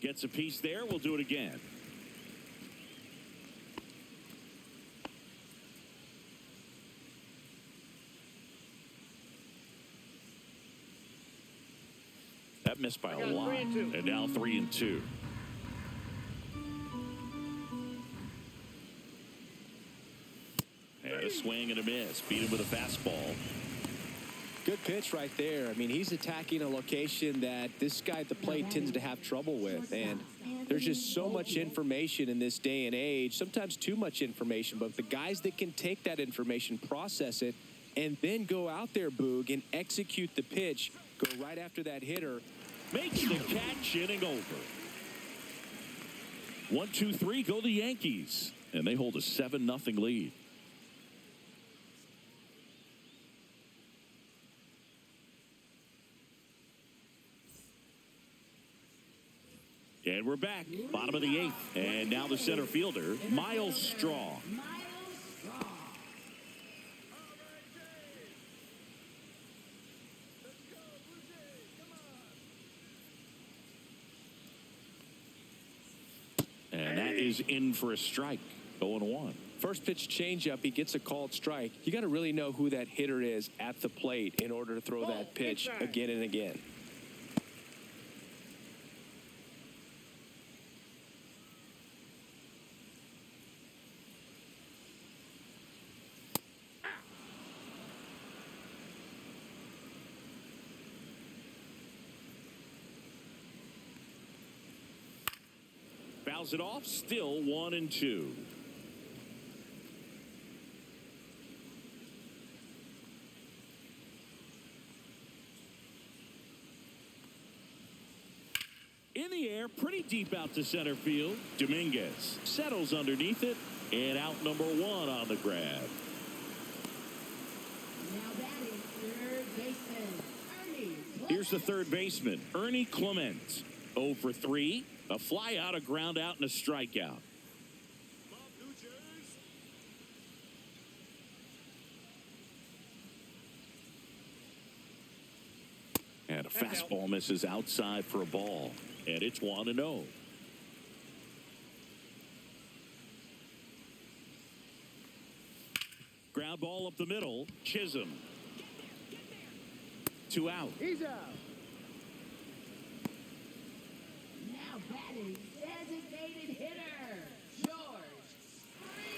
Gets a piece there. We'll do it again. That missed by a lot. And now 3-2. And a swing and a miss. Beat him with a fastball. Good pitch right there. I mean, he's attacking a location that this guy at the plate tends to have trouble with. And there's just so much information in this day and age, sometimes too much information. But the guys that can take that information, process it, and then go out there, Boog, and execute the pitch, Go right after that hitter. Makes the catch, inning over. 1-2-3, go the Yankees. And they hold a 7-0 lead. And we're back. Bottom of the 8th. And now the center fielder, Miles Straw. And that is in for a strike. 0-1. First pitch changeup, he gets a called strike. You got to really know who that hitter is at the plate in order to throw that pitch again and again. Fouls it off, still 1-2. In the air, pretty deep out to center field. Dominguez settles underneath it, and out number 1 on the grab. Now batting third baseman, Ernie. Here's the third baseman, Ernie Clement. 0 for 3, a fly out, a ground out, and a strikeout. And a fastball misses outside for a ball. And it's 1-0. Ground ball up the middle. Chisholm. 2 out. He's out. Now batting designated hitter, George.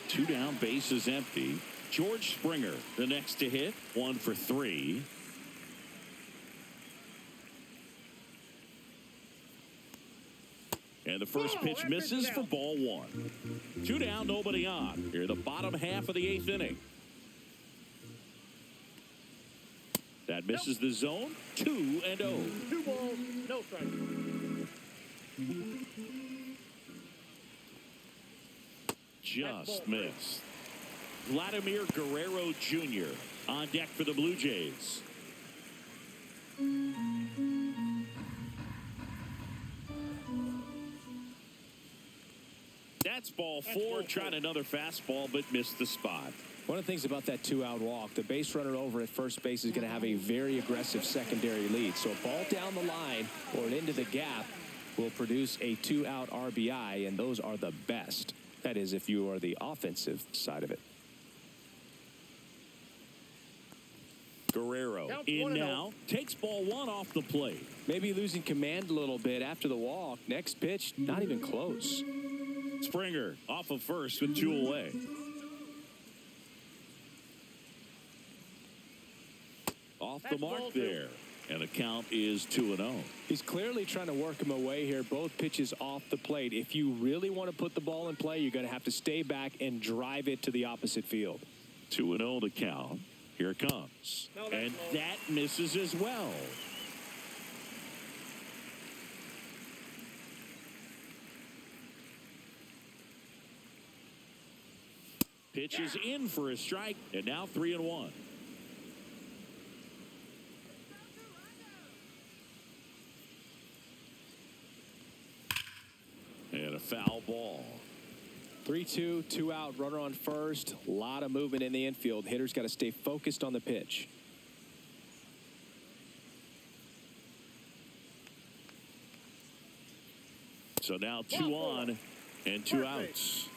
2 down, bases empty. George Springer, the next to hit. 1 for 3. And the first pitch misses for ball 1. 2 down, nobody on. Here, the bottom half of the 8th inning. That misses the zone. 2-0. 2 balls, no strikes. Just missed. Vladimir Guerrero Jr. on deck for the Blue Jays. That's ball 4. Tried another fastball, but missed the spot. One of the things about that 2-out walk, the base runner over at first base is going to have a very aggressive secondary lead. So a ball down the line or into the gap will produce a 2-out RBI, and those are the best. That is, if you are the offensive side of it. Guerrero in now, takes ball 1 off the plate. Maybe losing command a little bit after the walk. Next pitch, not even close. Springer off of first with 2 away. Off the mark there. And the count is 2-0. He's clearly trying to work him away here. Both pitches off the plate. If you really want to put the ball in play, you're going to have to stay back and drive it to the opposite field. 2-0 to count. Here it comes. And that misses as well. Pitch is in for a strike, and now 3-1. And a foul ball. 3-2, 2 out, runner on first. A lot of movement in the infield. Hitter's got to stay focused on the pitch. So now 2 on and 2 outs.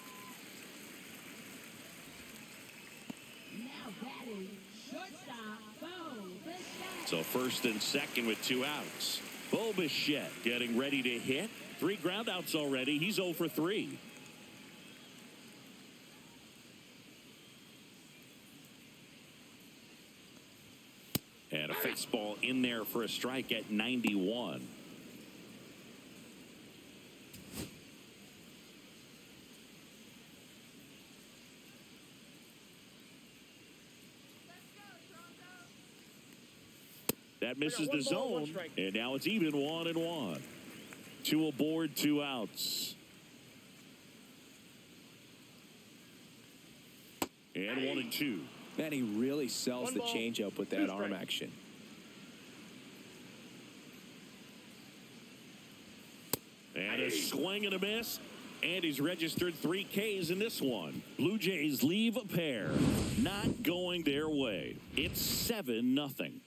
Now batting shortstop, Bo Bichette. So first and second with 2 outs. Bo Bichette getting ready to hit. 3 ground outs already. He's 0 for 3. And a fastball in there for a strike at 91. That misses the 1 ball, 1 zone, strike. and now it's even 1-1. 2 aboard, 2 outs. And 1-2. Man, he really sells 1 the ball, changeup with 2 that arm strikes. action. And a swing and a miss. And he's registered 3 Ks in this one. Blue Jays leave a pair. Not going their way. It's 7-0.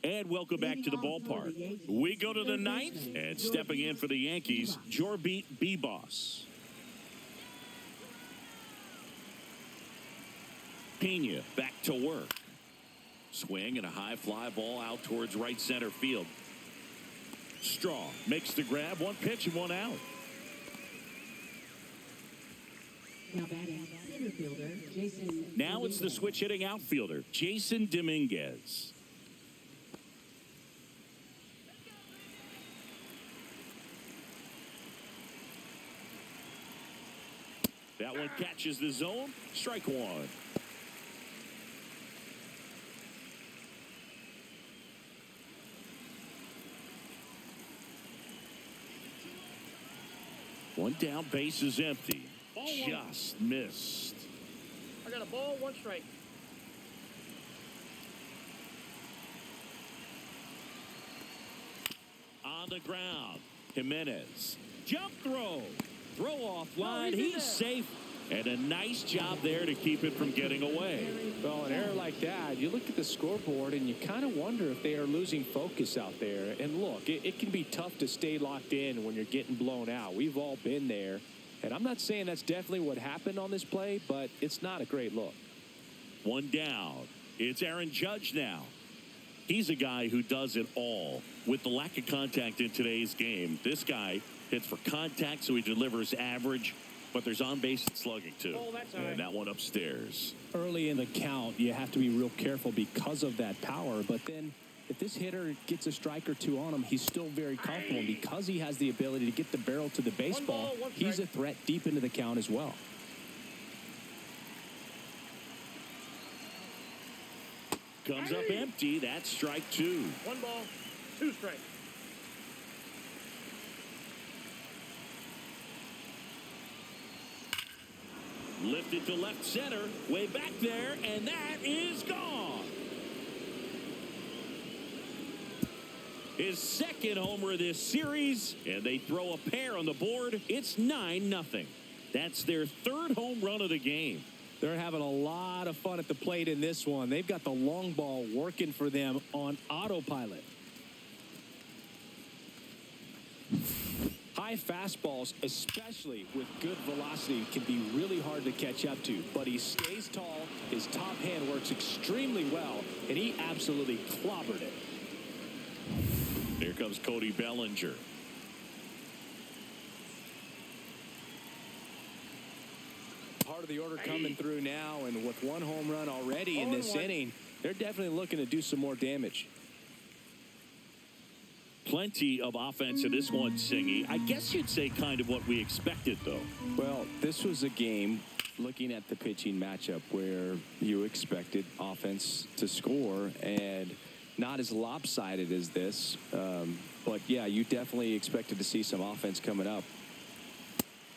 And welcome back to the ballpark. We go to the 9th, and stepping in for the Yankees, Jorbeat B-Boss. Pena back to work. Swing and a high fly ball out towards right center field. Straw makes the grab. 1 pitch and 1 out. Now batting center fielder, Jason. Now it's the Dominguez. switch hitting outfielder, Jason Dominguez. That one catches the zone. Strike 1. One down, base is empty. Ball 1. Just missed. I got a ball, 1 strike. On the ground, Jimenez. Jump throw. Throw off line. he's in He's there. safe. And a nice job there to keep it from getting away. Well, an error like that, you look at the scoreboard and you kind of wonder if they are losing focus out there. And look, it can be tough to stay locked in when you're getting blown out. We've all been there. And I'm not saying that's definitely what happened on this play, but it's not a great look. 1 down. It's Aaron Judge now. He's a guy who does it all. With the lack of contact in today's game, this guy hits for contact, so he delivers average. But there's on-base and slugging, too. Oh, that's all right. And that one upstairs. Early in the count, you have to be real careful because of that power. But then if this hitter gets a strike or 2 on him, he's still very comfortable. Because he has the ability to get the barrel to the baseball, 1 ball, 1 he's a strike. threat deep into the count as well. Comes up empty. That's strike 2. 1 ball, 2 strikes. Lifted to left center. Way back there. And that is gone. His 2nd homer of this series. And they throw a pair on the board. It's 9-0. That's their 3rd home run of the game. They're having a lot of fun at the plate in this one. They've got the long ball working for them on autopilot. High fastballs, especially with good velocity, can be really hard to catch up to. But he stays tall, his top hand works extremely well, and he absolutely clobbered it. Here comes Cody Bellinger. Part of the order coming through now, and with 1 home run already in this 0-1. inning, they're definitely looking to do some more damage. Plenty of offense in this one, Singy. I guess you'd say kind of what we expected, though. Well, this was a game, looking at the pitching matchup, where you expected offense to score, and not as lopsided as this. But, yeah, you definitely expected to see some offense coming up.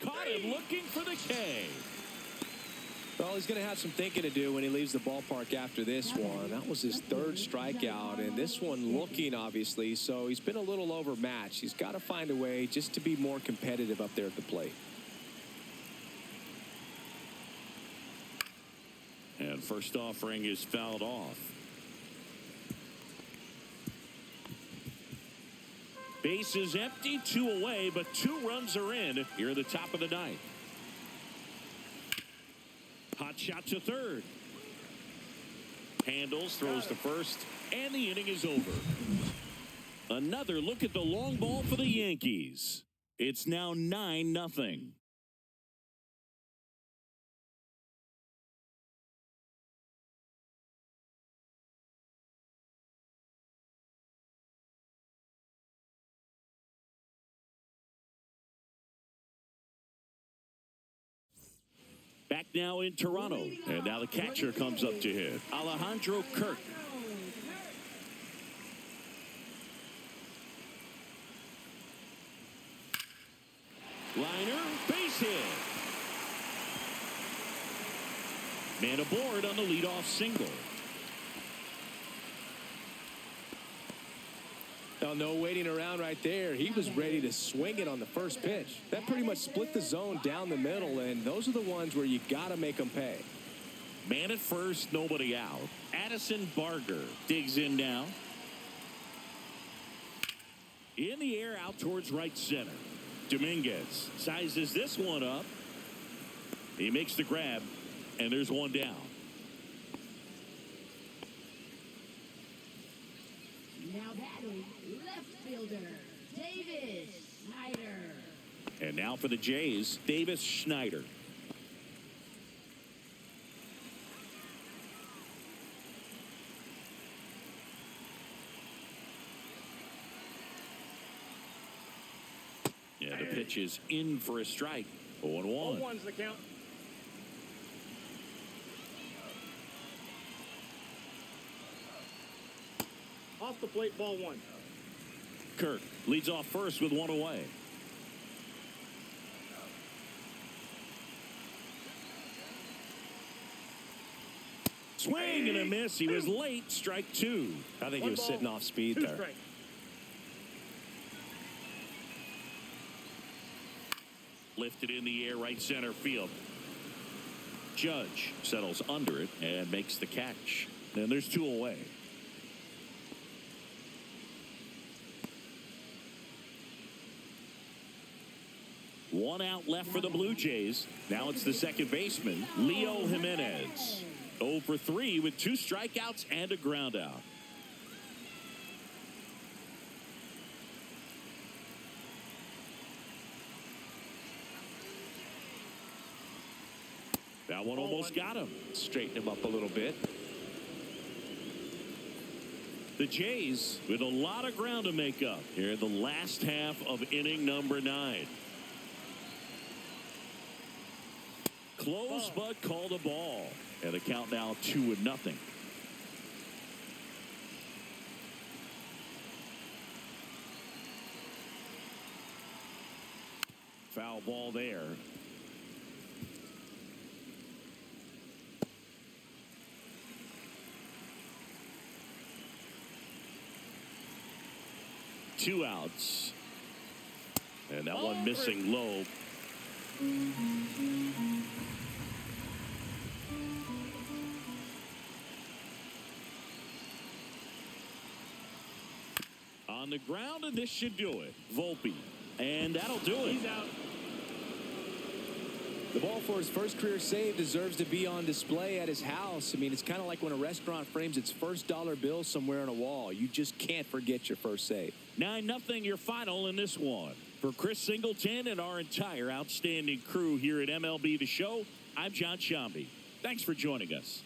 Caught him looking for the K. Well, he's going to have some thinking to do when he leaves the ballpark after this one. That was his 3rd strikeout, and this one looking, obviously, so he's been a little overmatched. He's got to find a way just to be more competitive up there at the plate. And first offering is fouled off. Base is empty, 2 away, but 2 runs are in here at the top of the 9th. Hot shot to 3rd. Handles, throws to 1st, and the inning is over. Another look at the long ball for the Yankees. It's now 9-0. Back now in Toronto. And now the catcher comes up to hit. Alejandro Kirk. Liner, base hit. Man aboard on the leadoff single. Now, no waiting around right there. He was ready to swing it on the first pitch. That pretty much split the zone down the middle, and those are the ones where you got to make them pay. Man at first, nobody out. Addison Barger digs in now. In the air, out towards right center. Dominguez sizes this one up. He makes the grab, and there's one down. Now batting, left fielder, Davis Schneider. And now for the Jays, Davis Schneider. Yeah, the pitch is in for a strike. 0-1. 0-1's the count. Off the plate, ball 1. Kirk leads off first with one away. Swing and a miss. He was late. Strike 2. I think he was sitting off speed 2 there. strikes. Lifted in the air, right center field. Judge settles under it and makes the catch. And there's 2 away. One out left for the Blue Jays. Now it's the second baseman, Leo Jimenez. 0 for 3 with 2 strikeouts and a ground out. That one almost got him. Straighten him up a little bit. The Jays with a lot of ground to make up here in the last half of inning number 9. Close, but called a ball. And the count now 2-0. Foul ball there. Two outs. And that one missing low. On the ground, and this should do it. Volpe. And that'll do it. He's out. The ball for his first career save deserves to be on display at his house. I mean, it's kind of like when a restaurant frames its first dollar bill somewhere on a wall. You just can't forget your first save. 9-0 your final in this one. For Chris Singleton and our entire outstanding crew here at MLB The Show, I'm John Shambi. Thanks for joining us.